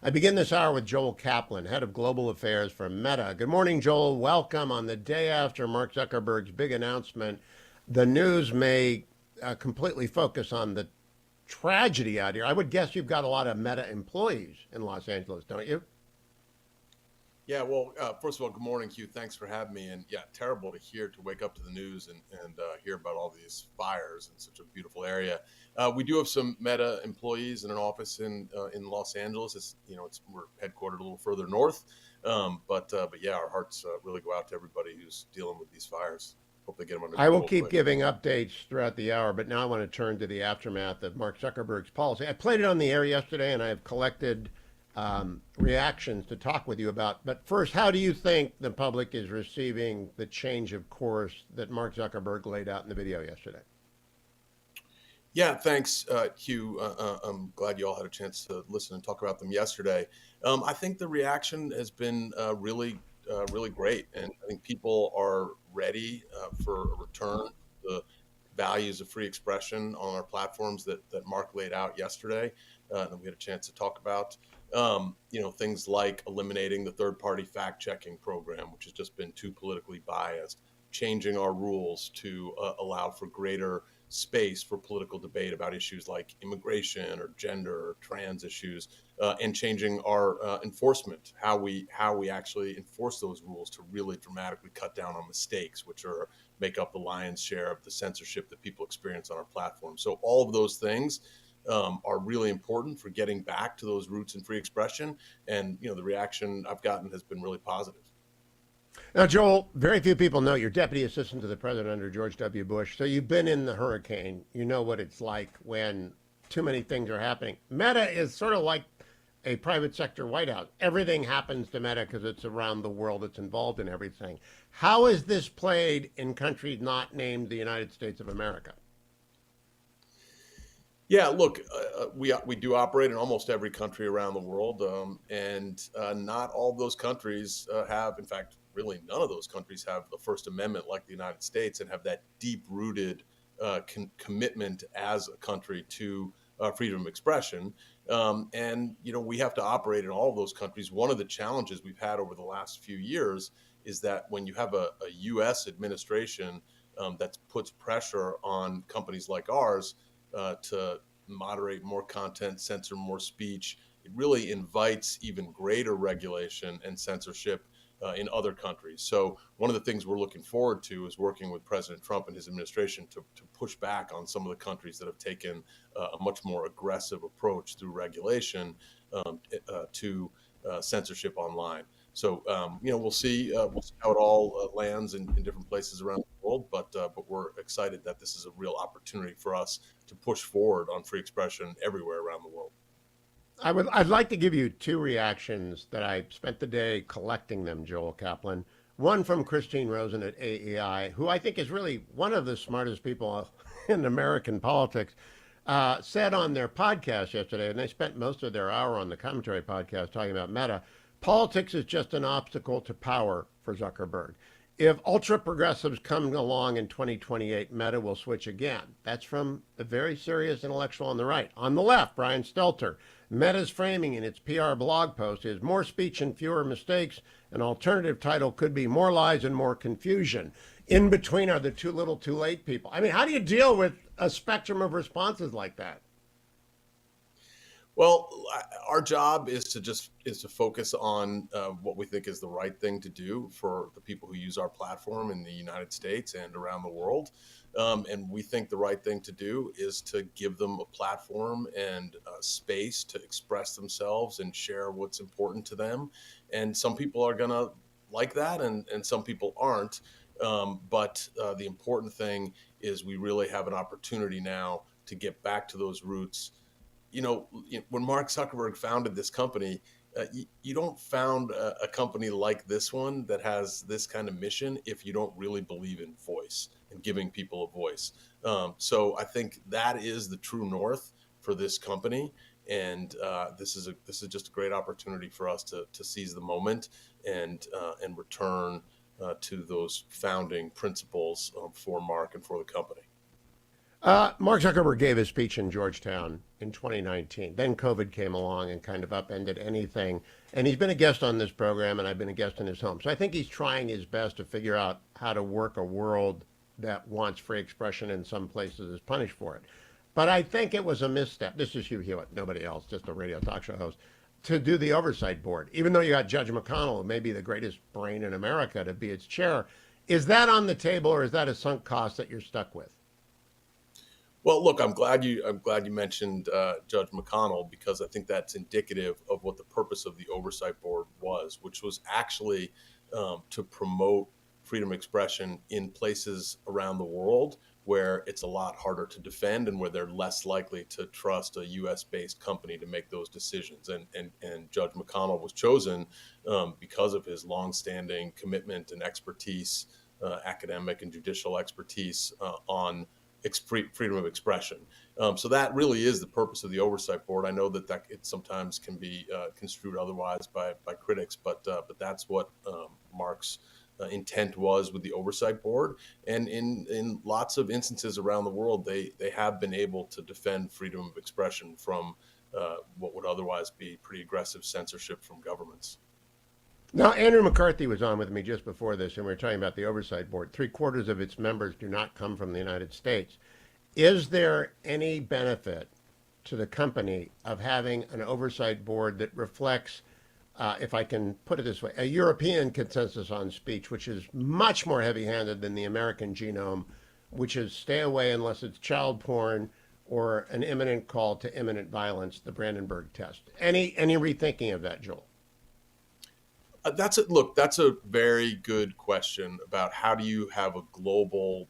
I begin this hour with Joel Kaplan, head of global affairs for Meta. Good morning, Joel. Welcome on the day after Mark Zuckerberg's big announcement. The news may completely focus on the tragedy out here. I would guess you've got a lot of Meta employees in Los Angeles, don't you? Yeah, well, first of all, good morning, Hugh. Thanks for having me. And yeah, terrible to wake up to the news and hear about all these fires in such a beautiful area. We do have some Meta employees in an office in Los Angeles. We're headquartered a little further north, but yeah, our hearts really go out to everybody who's dealing with these fires. Hope they get them under I will control keep quick. giving updates throughout the hour, but now I want to turn to the aftermath of Mark Zuckerberg's policy. I played it on the air yesterday, and I have collected reactions to talk with you about. But first, how do you think the public is receiving the change of course that Mark Zuckerberg laid out in the video yesterday? Yeah, thanks, Hugh. I'm glad you all had a chance to listen and talk about them yesterday. I think the reaction has been really great, and I think people are ready for a return to the values of free expression on our platforms that Mark laid out yesterday, and we had a chance to talk about. Things like eliminating the third-party fact-checking program, which has just been too politically biased, changing our rules to allow for greater space for political debate about issues like immigration or gender or trans issues, and changing our enforcement, how we actually enforce those rules to really dramatically cut down on mistakes, which make up the lion's share of the censorship that people experience on our platform. So all of those things are really important for getting back to those roots in free expression. And the reaction I've gotten has been really positive. Now, Joel, very few people know you're deputy assistant to the president under George W. Bush. So you've been in the hurricane. You know what it's like when too many things are happening. Meta is sort of like a private sector White House. Everything happens to Meta because it's around the world. It's involved in everything. How is this played in countries not named the United States of America? Yeah, look, we do operate in almost every country around the world, and not all of those countries have, in fact, really none of those countries have the First Amendment like the United States and have that deep-rooted commitment as a country to freedom of expression. And we have to operate in all of those countries. One of the challenges we've had over the last few years is that when you have a U.S. administration that puts pressure on companies like ours to moderate more content, censor more speech, it really invites even greater regulation and censorship in other countries. So one of the things we're looking forward to is working with President Trump and his administration to push back on some of the countries that have taken a much more aggressive approach through regulation to censorship online. So we'll see how it all lands in different places around the world, but we're excited that this is a real opportunity for us to push forward on free expression everywhere around the world. I'd like to give you two reactions that I spent the day collecting them, Joel Kaplan. One from Christine Rosen at AEI, who I think is really one of the smartest people in American politics, said on their podcast yesterday, and they spent most of their hour on the commentary podcast talking about Meta. Politics is just an obstacle to power for Zuckerberg. If ultra progressives come along in 2028, Meta will switch again. That's from a very serious intellectual on the right. On the left, Brian Stelter. Meta's framing in its PR blog post is more speech and fewer mistakes. An alternative title could be more lies and more confusion. In between are the too little too late people. I mean, how do you deal with a spectrum of responses like that? Well, our job is to focus on what we think is the right thing to do for the people who use our platform in the United States and around the world. And we think the right thing to do is to give them a platform and space to express themselves and share what's important to them. And some people are going to like that, and some people aren't. But the important thing is we really have an opportunity now to get back to those roots. When Mark Zuckerberg founded this company, you don't found a company like this one that has this kind of mission if you don't really believe in voice and giving people a voice. So I think that is the true north for this company, and this is just a great opportunity for us to seize the moment and return to those founding principles for Mark and for the company. Mark Zuckerberg gave his speech in Georgetown in 2019. Then COVID came along and kind of upended anything. And he's been a guest on this program, and I've been a guest in his home. So I think he's trying his best to figure out how to work a world that wants free expression and some places is punished for it. But I think it was a misstep. This is Hugh Hewitt, nobody else, just a radio talk show host, to do the oversight board. Even though you got Judge McConnell, who may be the greatest brain in America, to be its chair. Is that on the table, or is that a sunk cost that you're stuck with? Well, look, I'm glad you mentioned Judge McConnell, because I think that's indicative of what the purpose of the oversight board was, which was actually to promote freedom of expression in places around the world where it's a lot harder to defend and where they're less likely to trust a U.S. based company to make those decisions. And Judge McConnell was chosen because of his longstanding commitment and expertise, academic and judicial expertise on freedom of expression. So that really is the purpose of the oversight board. I know that it sometimes can be construed otherwise by critics, but that's what Mark's intent was with the oversight board. And in lots of instances around the world, they have been able to defend freedom of expression from what would otherwise be pretty aggressive censorship from governments. Now, Andrew McCarthy was on with me just before this, and we were talking about the oversight board. Three-quarters of its members do not come from the United States. Is there any benefit to the company of having an oversight board that reflects, if I can put it this way, a European consensus on speech, which is much more heavy-handed than the American genome, which is stay away unless it's child porn or an imminent call to imminent violence, the Brandenburg test? Any rethinking of that, Joel? That's a very good question about how do you have a global,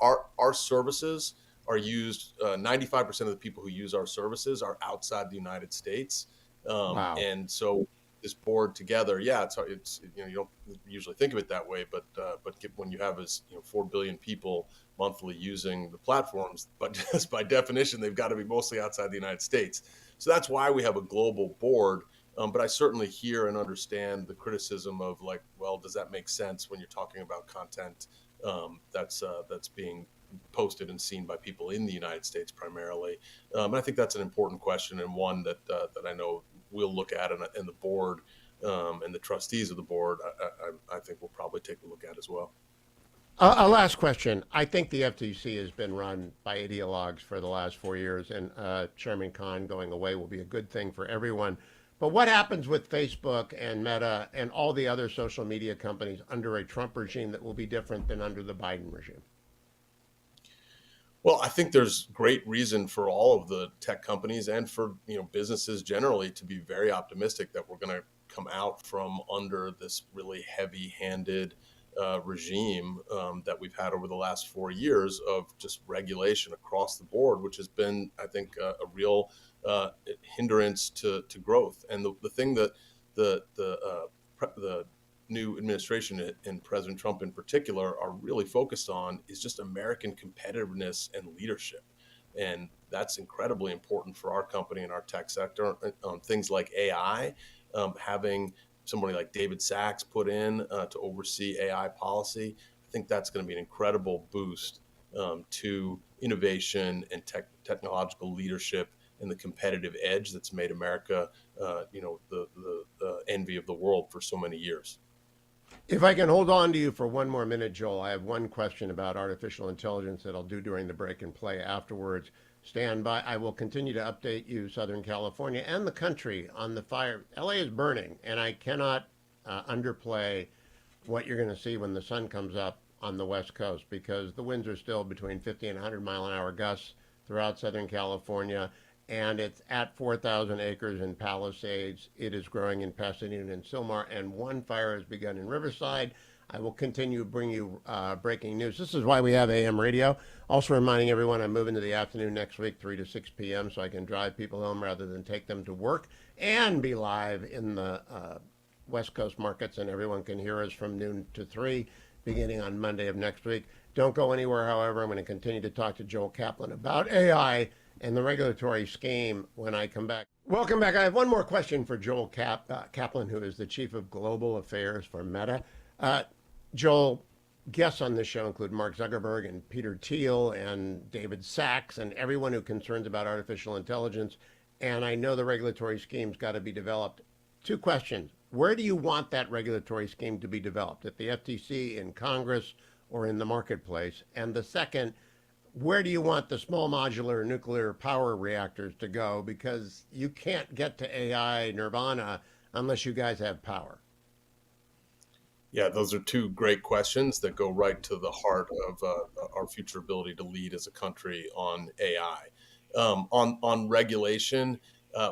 our services are used, 95% of the people who use our services are outside the United States. Wow. And so this board together, yeah, it's you don't usually think of it that way, but when you have 4 billion people monthly using the platforms, but just by definition, they've got to be mostly outside the United States. So that's why we have a global board. But I certainly hear and understand the criticism of well, does that make sense when you're talking about content that's being posted and seen by people in the United States primarily? And I think that's an important question, and one that I know we'll look at, and the board and the trustees of the board, I think we'll probably take a look at as well. A last question. I think the FTC has been run by ideologues for the last 4 years, and Chairman Khan going away will be a good thing for everyone. But what happens with Facebook and Meta and all the other social media companies under a Trump regime that will be different than under the Biden regime? Well, I think there's great reason for all of the tech companies and for businesses generally to be very optimistic that we're going to come out from under this really heavy-handed regime that we've had over the last 4 years of just regulation across the board, which has been, I think, a real hindrance to growth. And the thing that the new administration and President Trump in particular are really focused on is just American competitiveness and leadership. And that's incredibly important for our company and our tech sector. Things like AI, having somebody like David Sachs put in to oversee AI policy, I think that's going to be an incredible boost to innovation and technological leadership and the competitive edge that's made America, the envy of the world for so many years. If I can hold on to you for one more minute, Joel, I have one question about artificial intelligence that I'll do during the break and play afterwards. Stand by. I will continue to update you, Southern California and the country, on the fire. LA is burning, and I cannot underplay what you're going to see when the sun comes up on the West Coast, because the winds are still between 50 and 100 mile an hour gusts throughout Southern California. And it's at 4,000 acres in Palisades. It is growing in Pasadena and Sylmar, and one fire has begun in Riverside. I will continue to bring you breaking news. This is why we have AM radio. Also reminding everyone I'm moving to the afternoon next week, 3 to 6 p.m., so I can drive people home rather than take them to work, and be live in the West Coast markets, and everyone can hear us from noon to 3, beginning on Monday of next week. Don't go anywhere, however. I'm going to continue to talk to Joel Kaplan about AI and the regulatory scheme when I come back. Welcome back. I have one more question for Joel Kaplan, who is the Chief of Global Affairs for Meta. Joel, guests on this show include Mark Zuckerberg and Peter Thiel and David Sachs and everyone who concerns about artificial intelligence. And I know the regulatory scheme's got to be developed. Two questions. Where do you want that regulatory scheme to be developed? At the FTC, in Congress, or in the marketplace? And the second, where do you want the small modular nuclear power reactors to go? Because you can't get to AI nirvana unless you guys have power. Yeah, those are two great questions that go right to the heart of our future ability to lead as a country on AI. On regulation,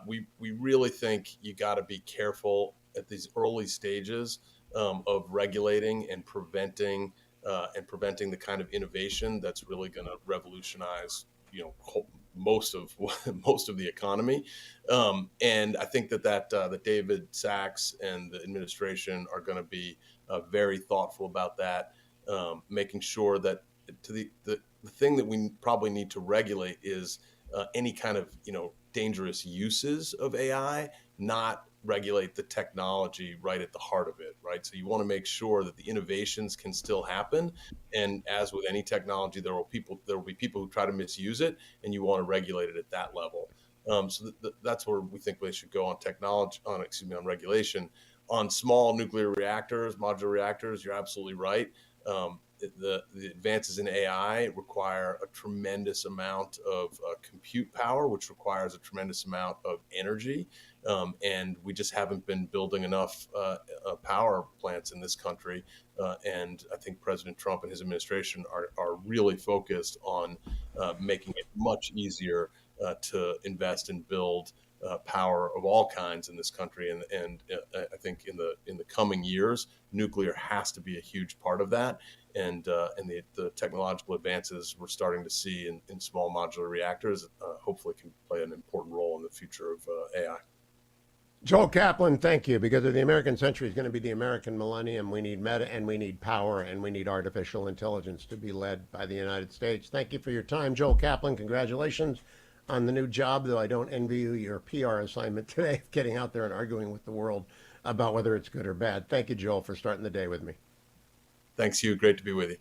we really think you got to be careful at these early stages of regulating and preventing the kind of innovation that's really going to revolutionize, most of most of the economy. And I think that David Sachs and the administration are going to be very thoughtful about that, making sure that the thing that we probably need to regulate is any kind of dangerous uses of AI, not regulate the technology right at the heart of it, right? So you want to make sure that the innovations can still happen, and as with any technology, there will be people who try to misuse it, and you want to regulate it at that level. That's where we think they should go on technology, on regulation. On small nuclear reactors, modular reactors, you're absolutely right. The advances in AI require a tremendous amount of compute power, which requires a tremendous amount of energy. And we just haven't been building enough power plants in this country. And I think President Trump and his administration are really focused on making it much easier to invest and build power of all kinds in this country, and I think in the coming years, nuclear has to be a huge part of that, and the technological advances we're starting to see in small modular reactors hopefully can play an important role in the future of AI. Joel Kaplan, thank you. Because of the American century is going to be the American millennium. We need meta and we need power and we need artificial intelligence to be led by the United States. Thank you for your time, Joel Kaplan. Congratulations on the new job, though I don't envy you your PR assignment today, getting out there and arguing with the world about whether it's good or bad. Thank you, Joel, for starting the day with me. Thanks, Hugh. Great to be with you.